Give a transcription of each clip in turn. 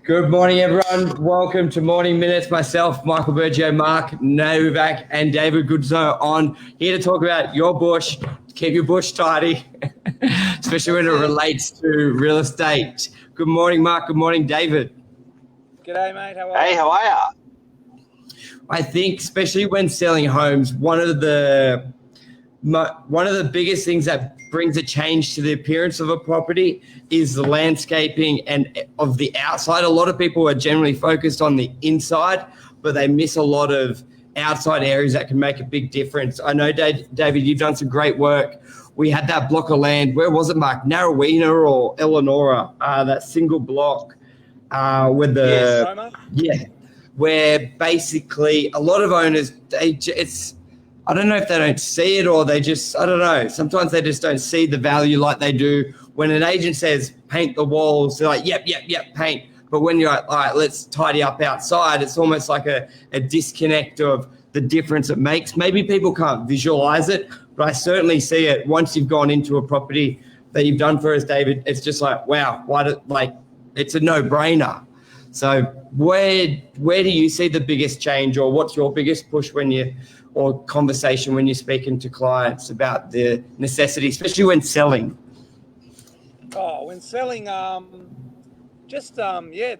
Good morning, everyone. Welcome to Morning Minutes. Myself, Michael BURGIO, Mark, Novak, and David Guzzo on here to talk about your bush. Keep your bush tidy, especially when it relates to real estate. Good morning, Mark. Good morning, David. G'day, mate. How are you? Hey, how are you? I think, especially when selling homes, one of the biggest things that brings a change to the appearance of a property is the landscaping and of the outside. A lot of people are generally focused on the inside, but they miss a lot of outside areas that can make a big difference. I know, David, you've done some great work. We had that block of land. Where was it, Mark? Narrowena or Eleonora? That single block with the where basically a lot of owners I don't know if they don't see it or they just, I don't know. Sometimes they just don't see the value like they do. When an agent says, paint the walls, they're like, yep, paint. But when you're like, all right, let's tidy up outside, it's almost like a disconnect of the difference it makes. Maybe people can't visualize it, but I certainly see it once you've gone into a property that you've done for us, David. It's just like, wow, it's a no-brainer. So where do you see the biggest change, or what's your biggest push or conversation when you're speaking to clients about the necessity, especially when selling? Oh, when selling, the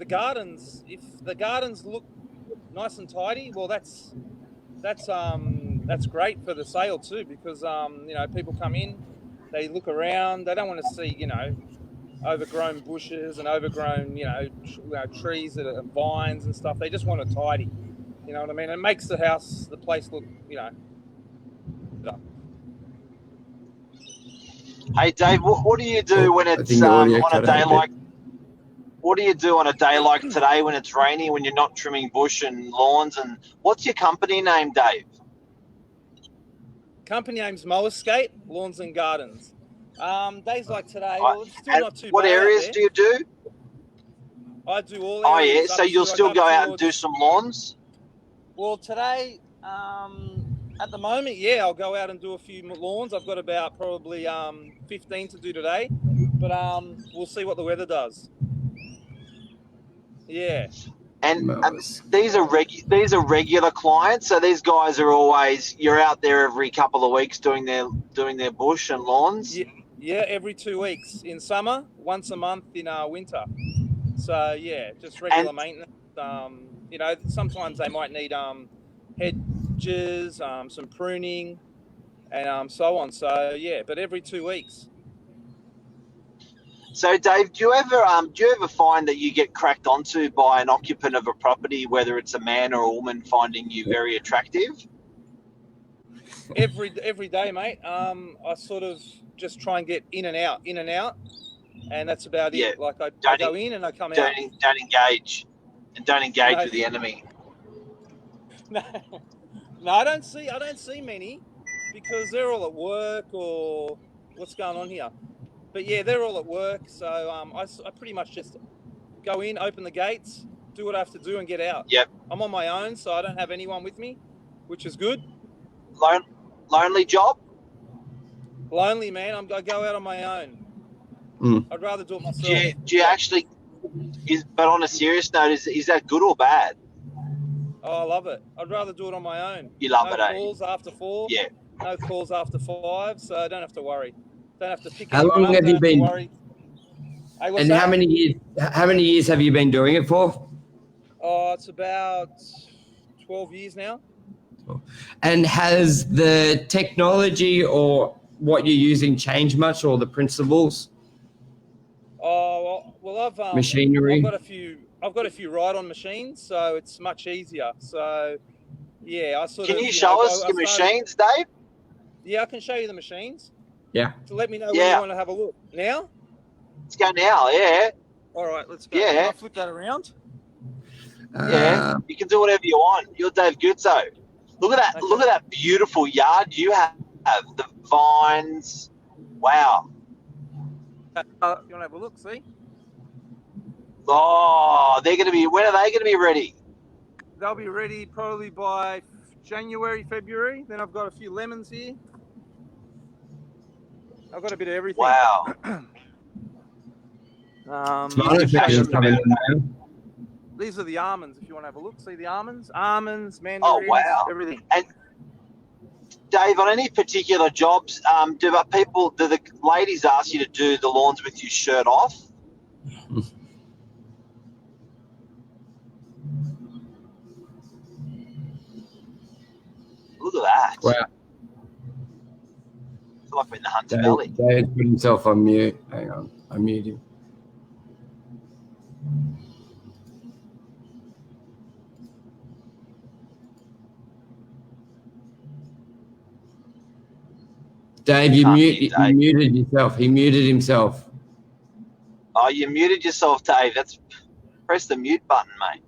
gardens. If the gardens look nice and tidy, well, that's great for the sale too, because people come in, they look around, they don't want to see overgrown bushes and overgrown trees that are vines and stuff. They just want it tidy. You know what I mean? It makes the place look, Hey, Dave, what do you do when it's on a day like? What do you do on a day like today when it's rainy, when you're not trimming bush and lawns? And what's your company name, Dave? Company name's Mowerscape Lawns and Gardens. Days like today, well, it's still not too bad. What areas do you do? I do all areas. Oh, yeah, so you'll still go out and do some lawns? Well, today, at the moment, I'll go out and do a few lawns. I've got about probably 15 to do today, but we'll see what the weather does. Yeah. And these are regular clients, so these guys are always, you're out there every couple of weeks doing their bush and lawns? Yeah, every 2 weeks. In summer, once a month in winter. So, just regular maintenance. Sometimes they might need hedges, some pruning, and so on. So but every 2 weeks. So, Dave, do you ever find that you get cracked onto by an occupant of a property, whether it's a man or a woman, finding you very attractive? Every day, mate. I sort of just try and get in and out, and that's about it. Like I go in and I come out. Don't engage. And don't engage with the enemy. No, I don't see many, because they're all at work or what's going on here. But they're all at work, so I pretty much just go in, open the gates, do what I have to do, and get out. Yep. I'm on my own, so I don't have anyone with me, which is good. Lonely job? Lonely, man. I go out on my own. I'd rather do it myself. Do you actually? But on a serious note, is that good or bad? Oh, I love it. I'd rather do it on my own. You love it, eh? No calls after 4. Yeah. No calls after 5, so I don't have to worry. Don't have to pick. How long have you been? Hey, and how many years have you been doing it for? Oh, it's about 12 years now. And has the technology or what you're using changed much, or the principles? Oh well, I've machinery. I've got a few ride-on machines, so it's much easier. So I sort of. Can you show us your machines, Dave? Yeah, I can show you the machines. Yeah. So let me know when you want to have a look. Now? Let's go now. Yeah. All right, let's go. Yeah. Can I flip that around? You can do whatever you want. You're Dave Guzzo. Look at that! Okay. Look at that beautiful yard you have. The vines. Wow. You want to have a look? See? Oh, they're going to be. When are they going to be ready? They'll be ready probably by January, February. Then I've got a few lemons here. I've got a bit of everything. Wow. these are the almonds. If you want to have a look, see the almonds, mandarins, everything. And Dave, on any particular jobs, do the ladies ask you to do the lawns with your shirt off? Look at that. Wow. I feel like we're in the Hunter Valley. Dave's put himself on mute. Hang on. I mute him. Dave, you muted yourself. He muted himself. Oh, you muted yourself, Dave. Press the mute button, mate.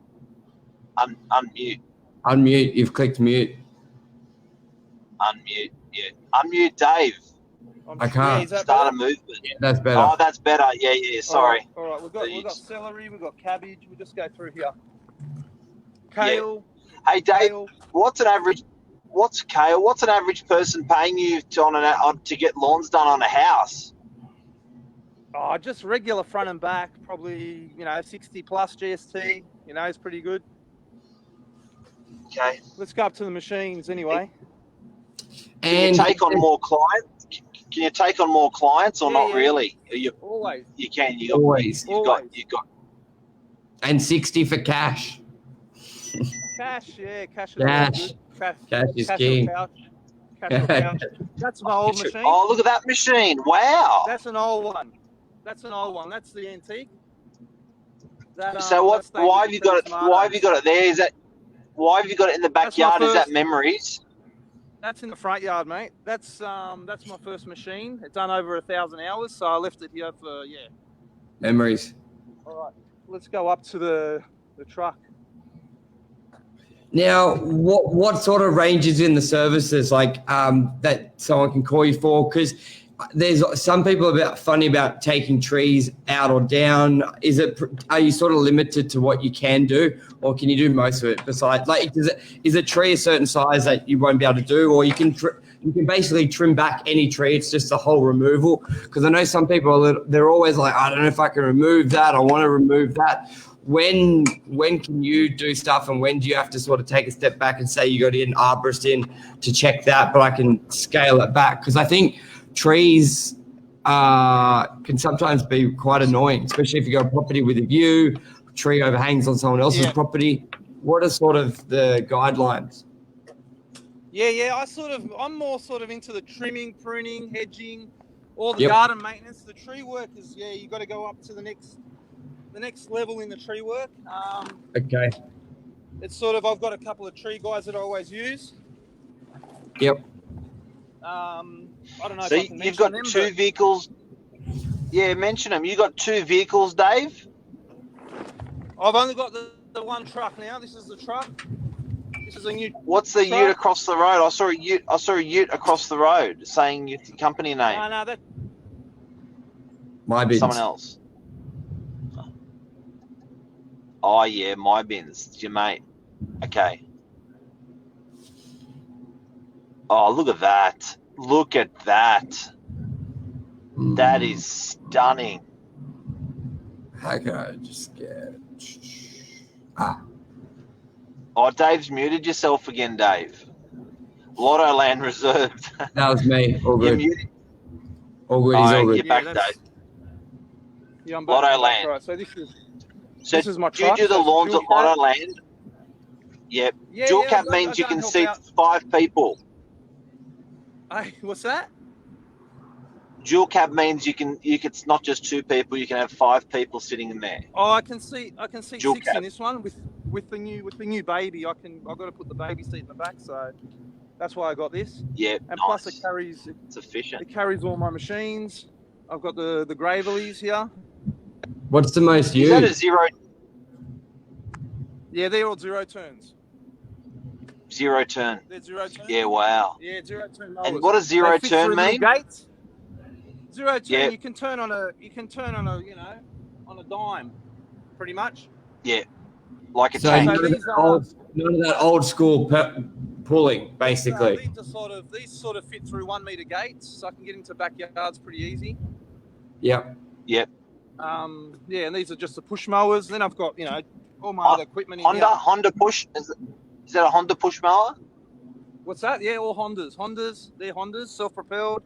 Unmute. Unmute. You've clicked mute. Unmute. Yeah. Unmute, Dave. I can't. Start a movement. Yeah, that's better. Oh, that's better. Yeah. Sorry. All right. We've got celery. We've got cabbage. We'll just go through here. Kale. Yeah. Hey, Dave. Kale. What's kale? What's an average person paying you to get lawns done on a house? Oh, just regular front and back. Probably 60 plus GST. Is pretty good. Okay. Let's go up to the machines anyway. Can you take on more clients? Can you take on more clients or not really? Always. You can. You've got. And 60 for cash. Cash, yeah, cash. Cash is king. That's an old machine. Oh, look at that machine! Wow. That's an old one. That's the antique. So what? Why have you got it? Why have you got it there? Why have you got it in the backyard? Is that memories? That's in the front yard, mate. That's my first machine. It's done over 1,000 hours, so I left it here for memories. All right, let's go up to the truck. Now, what sort of ranges in the services that someone can call you for? Because there's some people funny about taking trees out or down. Are you sort of limited to what you can do, or can you do most of it? Besides, is a tree a certain size that you won't be able to do, or you can basically trim back any tree? It's just a whole removal. Because I know some people they're always like, I don't know if I can remove that. I want to remove that. When can you do stuff, and when do you have to sort of take a step back and say you got to get an arborist in to check that, but I can scale it back? Because I think trees can sometimes be quite annoying, especially if you got a property with a view, tree overhangs on someone else's property. What are sort of the guidelines? Yeah. I'm more sort of into the trimming, pruning, hedging, all the garden maintenance. The tree work is you got to go up to the next level in the tree work. Okay. It's sort of, I've got a couple of tree guys that I always use. Yep. I don't know. So you've got two vehicles. Yeah, mention them. You got two vehicles, Dave? I've only got the one truck now. This is the truck. This is a new. What's the truck. ute across the road? I saw a ute across the road saying your company name. No, that. My bins. Someone else. Oh yeah, my bins. It's your mate. Okay. Oh, look at that. Look at that. That is stunning. How can I just get... Oh, Dave's muted yourself again, Dave. Lotto Land reserved. That was me. All good. All good. He's all good. You're back, Dave. Yeah, I'm back. Lotto Land. Right, so this is my truck. Do you do the lawns at Lotto Land? Yep. Yeah, Dual cap means you can seat 5 people. Hey, what's that? Dual cab means you can. It's not just 2 people. You can have 5 people sitting in there. Oh, I can see Dual 6 cab. in this one with the new baby. I've got to put the baby seat in the back, so that's why I got this. Yeah, and nice. plus It's efficient. It carries all my machines. I've got the Gravelies here. What's the most used? Is that a 0? Yeah, they're all 0 turns. 0 turn. They're 0 turn. Yeah, wow. Yeah, 0 turn. And what does 0 turn mean? Gates. 0 turn. Yeah. You can turn on a on a dime, pretty much. Yeah, like a So tank. none of that old school pulling, basically. These sort of fit through 1 meter gates, so I can get into backyards pretty easy. Yep. Yep. And these are just the push mowers. Then I've got all my other equipment in Honda here. Honda push is that a Honda push mower? What's that? Yeah, all Hondas. They're Hondas, self-propelled.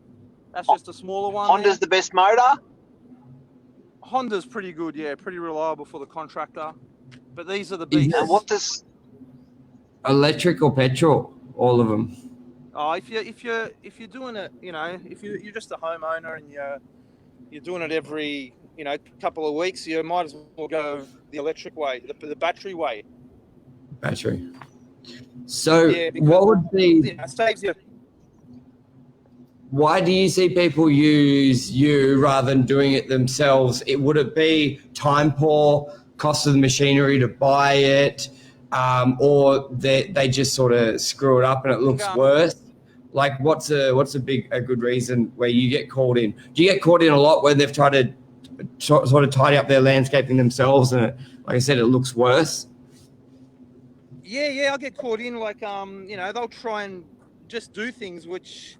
That's just a smaller one. Honda's the best motor? Honda's pretty good, yeah, pretty reliable for the contractor. But these are the Is beasts. And what does electric or petrol? All of them. Oh, if you're doing it, you know, if you're just a homeowner and you're doing it every, you know, couple of weeks, you might as well go the electric way, the battery way. Battery. So Yeah, because, what would be? You know, it saves you. Why do you see people use you rather than doing it themselves? Would it be time poor, cost of the machinery to buy it, or they just sort of screw it up and it looks worse? Like, what's a good reason where you get called in? Do you get caught in a lot when they've tried to sort of tidy up their landscaping themselves and, like I said, it looks worse? Yeah, I get caught in, like, you know, they'll try and just do things which,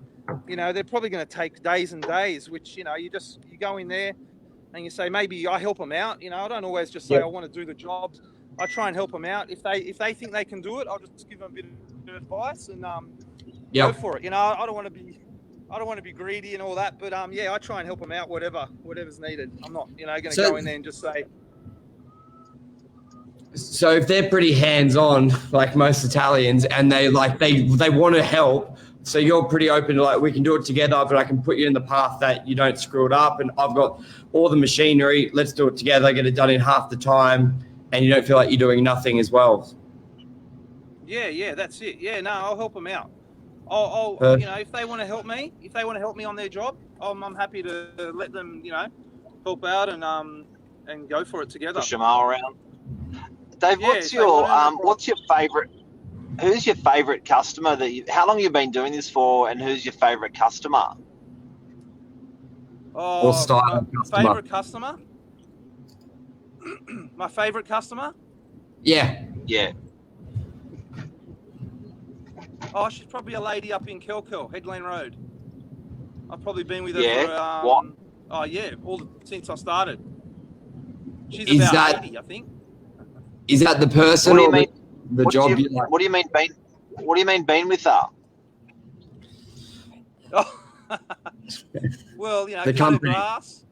you know, they're probably going to take days and days, which, you know, you go in there and you say, maybe I help them out. You know, I don't always just say, I want to do the jobs. I try and help them out. If they think they can do it, I'll just give them a bit of advice and go for it. You know, I don't want to be greedy and all that, but yeah, I try and help them out, whatever's needed. I'm not, you know, going to go in there and just say. So if they're pretty hands-on, like most Italians, and they want to help, so you're pretty open to, like, we can do it together, but I can put you in the path that you don't screw it up, and I've got all the machinery, let's do it together, get it done in half the time, and you don't feel like you're doing nothing as well. Yeah, that's it. Yeah, no, I'll help them out. I'll you know, if they want to help me on their job, I'm happy to let them, you know, help out and go for it together. Push them all around. Dave, what's your favourite? Who's your favourite customer how long have you been doing this for, and who's your favourite customer? Or style customer? Favourite customer? My favourite customer? Yeah. Oh, she's probably a lady up in Kelkel, Headland Road. I've probably been with her for what? Oh yeah, since I started. She's Is about that 80, I think. Is that the person or the job you like? What do you mean been with her? Oh. Well, you know, The cut company. her grass,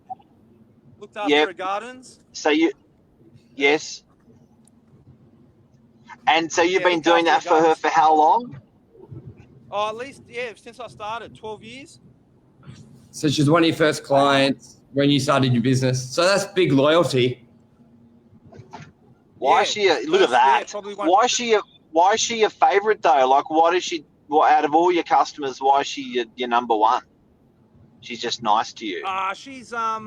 looked after her gardens. So yes. And so you've been doing that for her for how long? Oh, at least, yeah, since I started, 12 years. So she's one of your first clients when you started your business. So that's big loyalty. Why is she? Look at that. Why is she your favourite though? Like, why does she? Out of all your customers, why is she your number one? She's just nice to you. She's I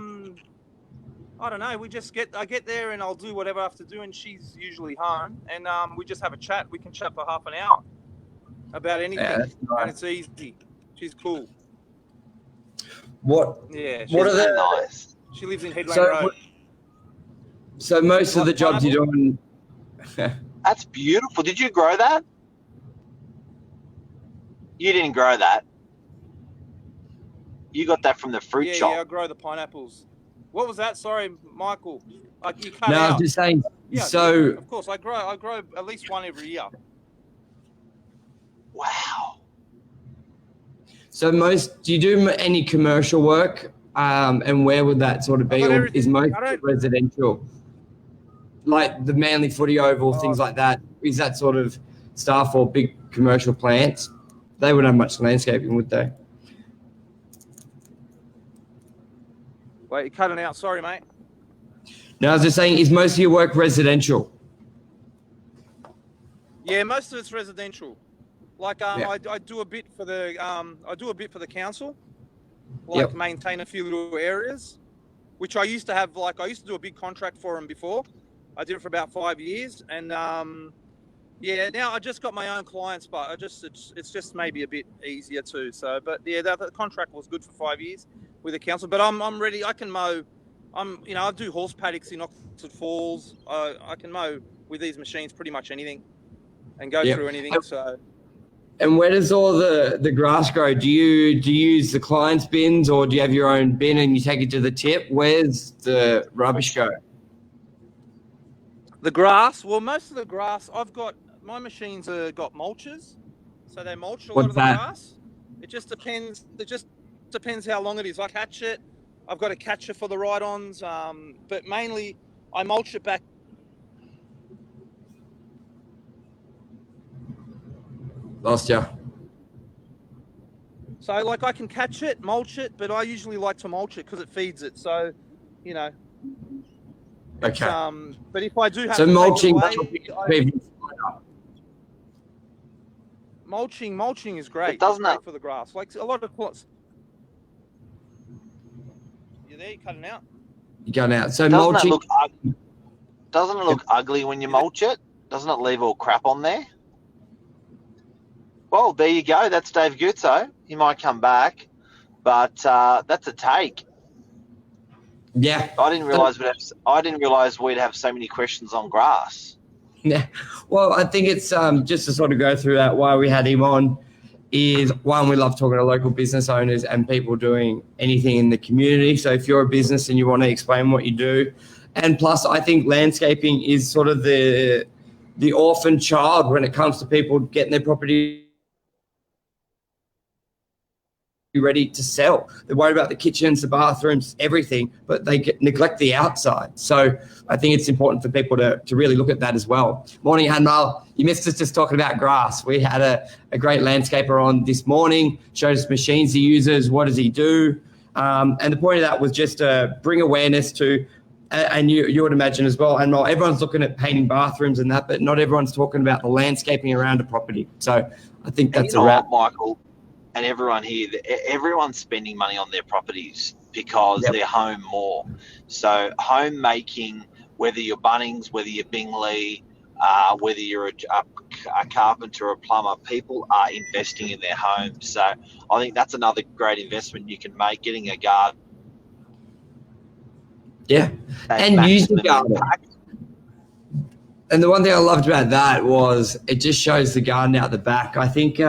don't know. I get there and I'll do whatever I have to do, and she's usually home, and we just have a chat. We can chat for half an hour about anything, that's nice. and it's easy. She's cool. What? Yeah. What are the? Nice. She lives in Headland Road. So most of the jobs you're doing. That's beautiful. Did you grow that? You didn't grow that. You got that from the fruit shop. Yeah, I grow the pineapples. What was that? Sorry, Michael. You cut No, out. I'm just saying. Yeah, so of course, I grow at least one every year. Wow. So do you do any commercial work? And where would that sort of be? Or is most residential? Like the Manly Footy Oval, things like that. Is that sort of stuff, or big commercial plants? They wouldn't have much landscaping, would they? Wait, you're cutting out. Sorry, mate. No, I was just saying, is most of your work residential? Yeah, most of it's residential. Like I do a bit for the council, like maintain a few little areas, which I used to have. Like I used to do a big contract for them before. I did it for about 5 years, and now I just got my own clients, but it's just maybe a bit easier too. So, but yeah, the contract was good for 5 years with the council. But I'm ready. I can mow. I do horse paddocks in Oxford Falls. I can mow with these machines pretty much anything, and go through anything. So. And where does all the grass grow? Do you use the client's bins, or do you have your own bin and you take it to the tip? Where's the rubbish go? The grass. Well, most of the grass my machines have got mulches, so they mulch a lot of the grass. It just depends. It just depends how long it is. I catch it. I've got a catcher for the ride-ons, but mainly I mulch it back. Lost you. So, like, I can catch it, mulch it, but I usually like to mulch it because it feeds it. So, you know. Okay. But if I do have so to mulching, mulching is great. It doesn't great for the grass. Like a lot of plots. You there? You cutting out? You're going out. So doesn't mulching. Doesn't it look ugly when you mulch it? Doesn't it leave all crap on there? Well, there you go. That's Dave Guzzo. He might come back, but that's a take. Yeah. I didn't realize we'd have so many questions on grass. Yeah. Well, I think it's just to sort of go through that. Why we had him on is, one, we love talking to local business owners and people doing anything in the community. So if you're a business and you want to explain what you do, and plus I think landscaping is sort of the orphan child when it comes to people getting their property ready to sell. They're worried about the kitchens, the bathrooms, everything, but they neglect the outside. So I think it's important for people to really look at that as well. Morning, Hanmal. You missed us just talking about grass. We had a great landscaper on this morning, showed us machines he uses, what does he do. And the point of that was just to bring awareness to, and you would imagine as well, Hanmal, everyone's looking at painting bathrooms and that, but not everyone's talking about the landscaping around a property. So I think that's a wrap. Michael, and everyone here, everyone's spending money on their properties because they're home more. So homemaking, whether you're Bunnings, whether you're Bingley, whether you're a carpenter or a plumber, people are investing in their homes. So I think that's another great investment you can make, getting a garden. Yeah, and use the garden. And the one thing I loved about that was it just shows the garden out the back. I think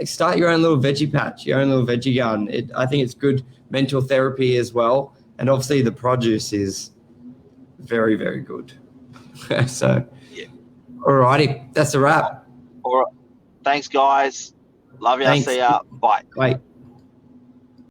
start your own little veggie patch, your own little veggie garden. I think it's good mental therapy as well. And obviously the produce is very, very good. So, all righty. That's a wrap. All right. Thanks, guys. Love you. I'll see ya. Bye. Bye.